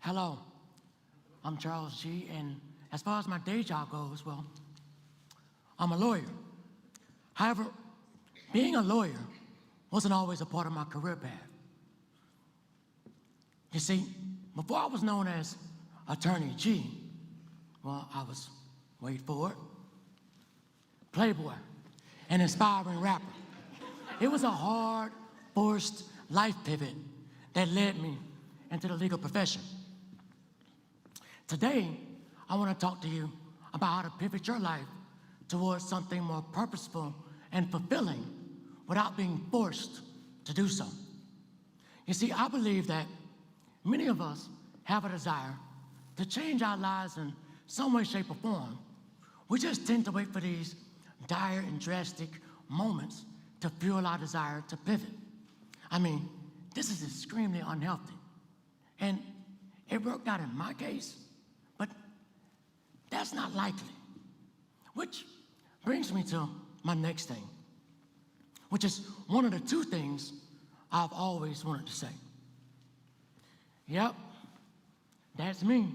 Hello, I'm Charles G., and as far as my day job goes, well, I'm a lawyer. However, being a lawyer wasn't always a part of my career path. You see, before I was known as Attorney G, well, I was, wait for it, playboy, an inspiring rapper. It was a hard, forced life pivot that led me into the legal profession. Today, I want to talk to you about how to pivot your life towards something more purposeful and fulfilling without being forced to do so. You see, I believe that many of us have a desire to change our lives in some way, shape, or form. We just tend to wait for these dire and drastic moments to fuel our desire to pivot. I mean, this is extremely unhealthy. And it worked out in my case, but that's not likely. Which brings me to my next thing, which is one of the two things I've always wanted to say. Yep, that's me.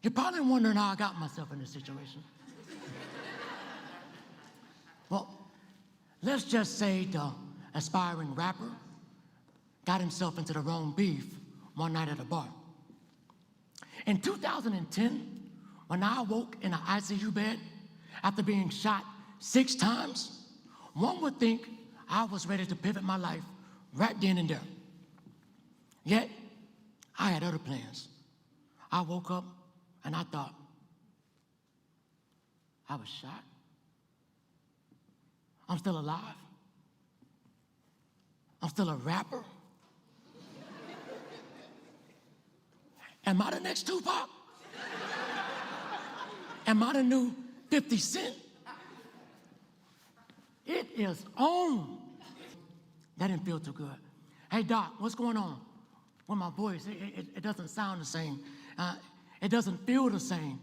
You're probably wondering how I got myself in this situation. Well, let's just say the aspiring rapper got himself into the wrong beef one night at a bar. In 2010, when I woke in an ICU bed after being shot 6 times, one would think I was ready to pivot my life right then and there. Yet, I had other plans. I woke up and I thought, I was shot? I'm still alive? I'm still a rapper? Am I the next Tupac? Am I the new 50 Cent? It is on. That didn't feel too good. Hey, Doc, what's going on with my voice? It doesn't sound the same. It doesn't feel the same.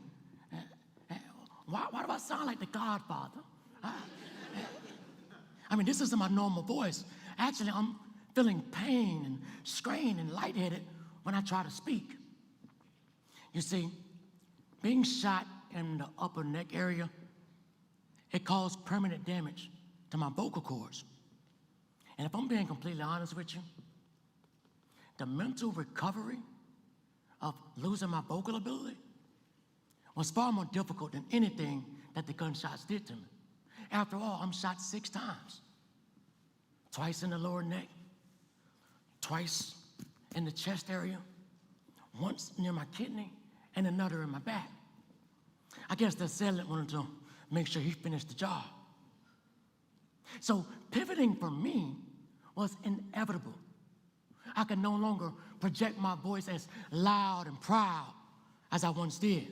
Why do I sound like the Godfather? I mean, this isn't my normal voice. Actually, I'm feeling pain and strain and lightheaded when I try to speak. You see, being shot in the upper neck area, it caused permanent damage to my vocal cords. And if I'm being completely honest with you, the mental recovery of losing my vocal ability was far more difficult than anything that the gunshots did to me. After all, I'm shot 6 times. Twice in the lower neck, twice in the chest area, once near my kidney, and another in my back. I guess the assailant wanted to make sure he finished the job. So pivoting for me was inevitable. I could no longer project my voice as loud and proud as I once did.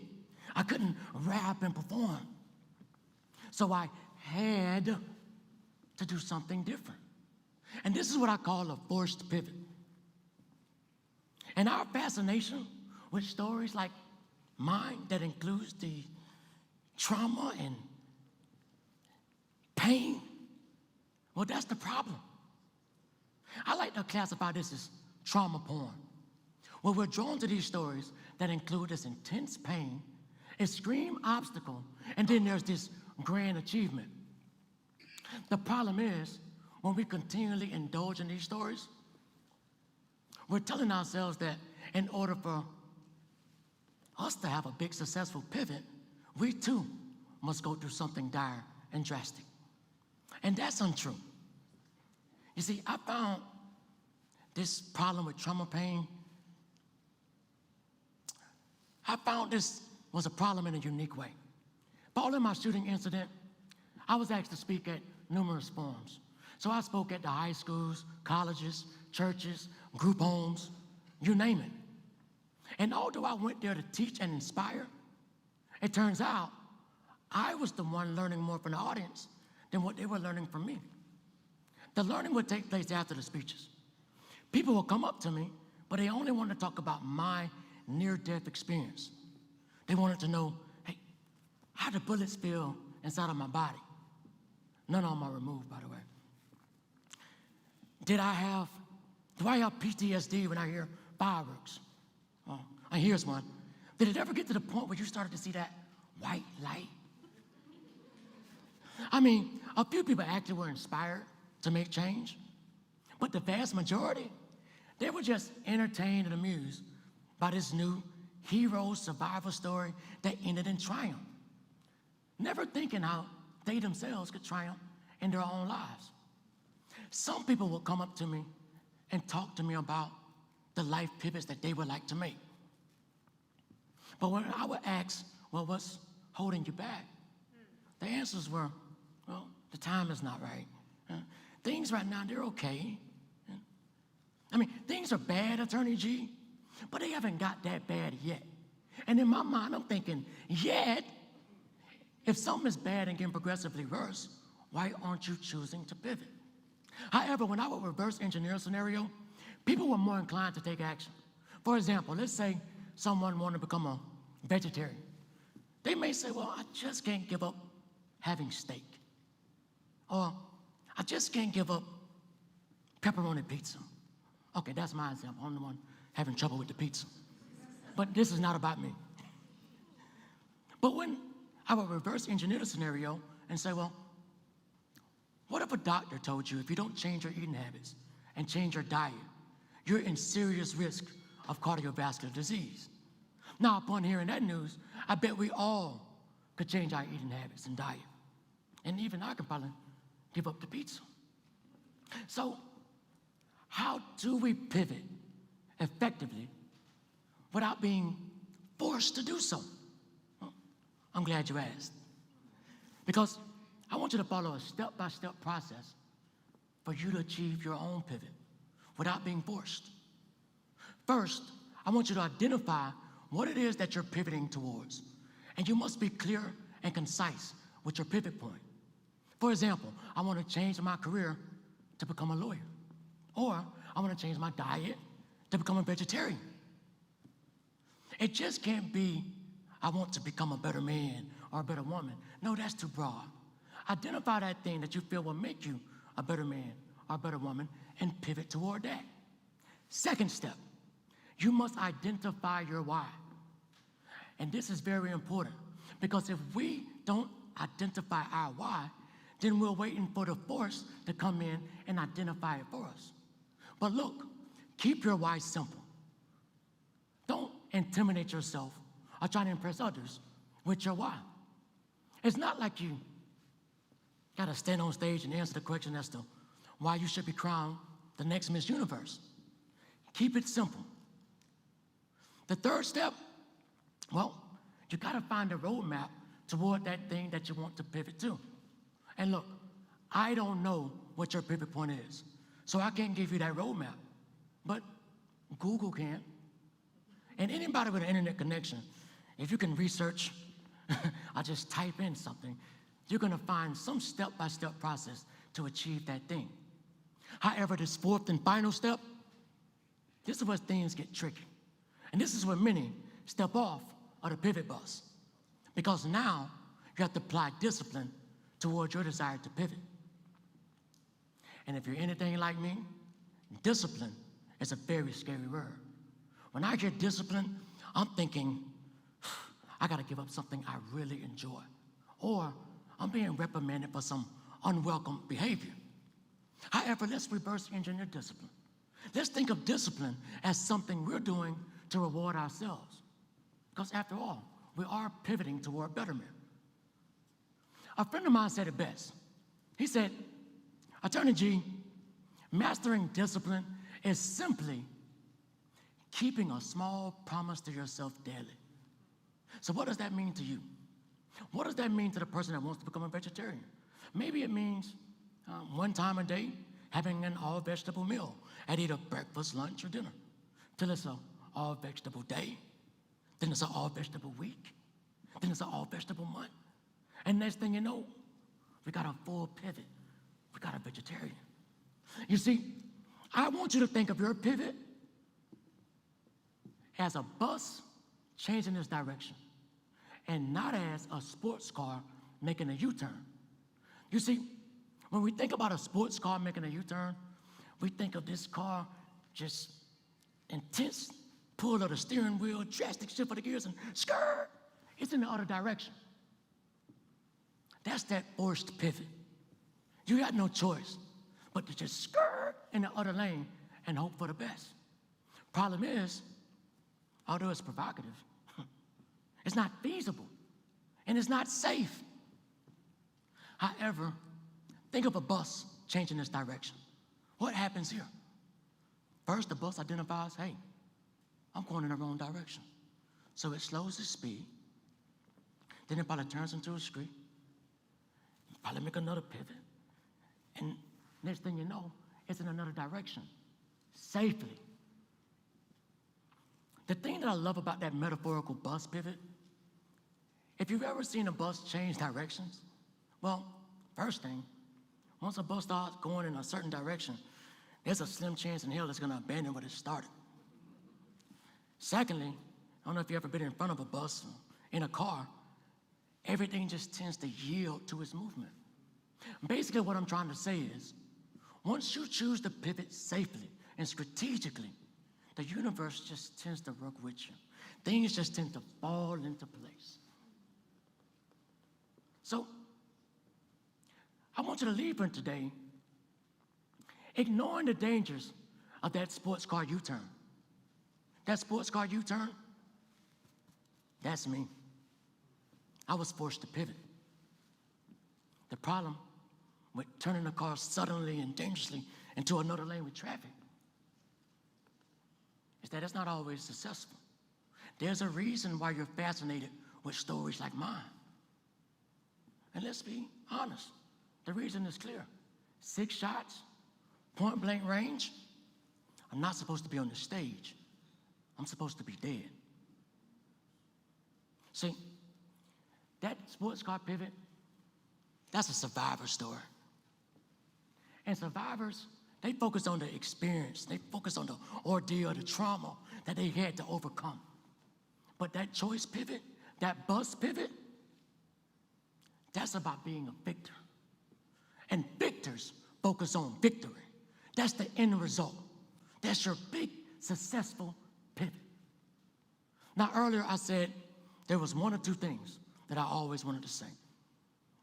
I couldn't rap and perform. So I had to do something different. And this is what I call a forced pivot. And our fascination with stories like mine that includes the trauma and pain, well, that's the problem. I like to classify this as trauma porn, where we're drawn to these stories that include this intense pain, extreme obstacle, and then there's this grand achievement. The problem is, when we continually indulge in these stories, we're telling ourselves that in order for us to have a big successful pivot, we too must go through something dire and drastic. And that's untrue. You see, I found this problem with trauma pain, I found this was a problem in a unique way. Following my shooting incident, I was asked to speak at numerous forums. So I spoke at the high schools, colleges, churches, group homes, you name it. And although I went there to teach and inspire, it turns out I was the one learning more from the audience than what they were learning from me. The learning would take place after the speeches. People would come up to me, but they only wanted to talk about my near-death experience. They wanted to know, hey, how do bullets feel inside of my body? None of them are removed, by the way. Do I have PTSD when I hear fireworks? And here's one. Did it ever get to the point where you started to see that white light? I mean, a few people actually were inspired to make change, but the vast majority, they were just entertained and amused by this new hero survival story that ended in triumph, never thinking how they themselves could triumph in their own lives. Some people would come up to me and talk to me about the life pivots that they would like to make. But when I would ask, well, what's holding you back? The answers were, well, the time is not right. Things right now, they're okay. I mean, things are bad, Attorney G, but they haven't got that bad yet. And in my mind, I'm thinking, yet? If something is bad and getting progressively worse, why aren't you choosing to pivot? However, when I would reverse engineer a scenario, people were more inclined to take action. For example, let's say someone wanted to become a vegetarian. They may say, well, I just can't give up having steak. Or I just can't give up pepperoni pizza. Okay, that's my example. I'm the one having trouble with the pizza. But this is not about me. But when I would reverse engineer the scenario and say, well, what if a doctor told you if you don't change your eating habits and change your diet, you're in serious risk of cardiovascular disease? Now, upon hearing that news, I bet we all could change our eating habits and diet. And even I can probably give up the pizza. So, how do we pivot effectively without being forced to do so? Well, I'm glad you asked. Because I want you to follow a step-by-step process for you to achieve your own pivot without being forced. First, I want you to identify what it is that you're pivoting towards. And you must be clear and concise with your pivot point. For example, I want to change my career to become a lawyer. Or I want to change my diet to become a vegetarian. It just can't be, I want to become a better man or a better woman. No, that's too broad. Identify that thing that you feel will make you a better man or a better woman and pivot toward that. Second step, you must identify your why. And this is very important because if we don't identify our why, then we're waiting for the force to come in and identify it for us. But look, keep your why simple. Don't intimidate yourself or try to impress others with your why. It's not like you gotta stand on stage and answer the question as to why you should be crowned the next Miss Universe. Keep it simple. The third step, well, you gotta find a roadmap toward that thing that you want to pivot to. And look, I don't know what your pivot point is, so I can't give you that roadmap, but Google can. And anybody with an internet connection, if you can research, I just type in something, you're gonna find some step-by-step process to achieve that thing. However, this fourth and final step, this is where things get tricky. And this is where many step off of the pivot bus. Because now you have to apply discipline towards your desire to pivot. And if you're anything like me, discipline is a very scary word. When I hear discipline, I'm thinking, I gotta give up something I really enjoy. Or I'm being reprimanded for some unwelcome behavior. However, let's reverse engineer discipline. Let's think of discipline as something we're doing to reward ourselves. Because after all, we are pivoting toward betterment. A friend of mine said it best. He said, Attorney G, mastering discipline is simply keeping a small promise to yourself daily. So what does that mean to you? What does that mean to the person that wants to become a vegetarian? Maybe it means one time a day having an all-vegetable meal at either breakfast, lunch, or dinner, till it's an all-vegetable day, then it's an all-vegetable week, then it's an all-vegetable month. And next thing you know, we got a full pivot. We got a vegetarian. You see, I want you to think of your pivot as a bus changing its direction and not as a sports car making a U-turn. You see, when we think about a sports car making a U-turn, we think of this car just intense pull of the steering wheel, drastic shift of the gears, and skirt, it's in the other direction. That's that forced pivot. You got no choice but to just skirt in the other lane and hope for the best. Problem is, although it's provocative, it's not feasible and it's not safe. However, think of a bus changing its direction. What happens here? First, the bus identifies, hey, I'm going in the wrong direction. So it slows its speed. Then it probably turns into a street. Probably make another pivot. And next thing you know, it's in another direction, safely. The thing that I love about that metaphorical bus pivot, if you've ever seen a bus change directions, well, first thing, once a bus starts going in a certain direction, there's a slim chance in hell it's going to abandon what it started. Secondly, I don't know if you've ever been in front of a bus in a car, everything just tends to yield to its movement. Basically, what I'm trying to say is, once you choose to pivot safely and strategically, the universe just tends to work with you. Things just tend to fall into place. So, I want you to leave here today ignoring the dangers of that sports car U-turn. That sports car U-turn, that's me. I was forced to pivot. The problem with turning the car suddenly and dangerously into another lane with traffic is that it's not always successful. There's a reason why you're fascinated with stories like mine. And let's be honest, the reason is clear. 6 shots, point blank range. I'm not supposed to be on the stage. I'm supposed to be dead. See, that sports car pivot, that's a survivor story. And survivors, they focus on the experience. They focus on the ordeal, the trauma that they had to overcome. But that choice pivot, that bus pivot, that's about being a victor. And victors focus on victory. That's the end result. That's your big, successful pivot. Now, earlier I said there was 1 or 2 things that I always wanted to say.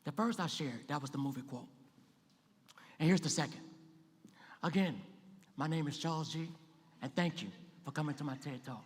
The first I shared, that was the movie quote. And here's the second. Again, my name is Charles G., and thank you for coming to my TED Talk.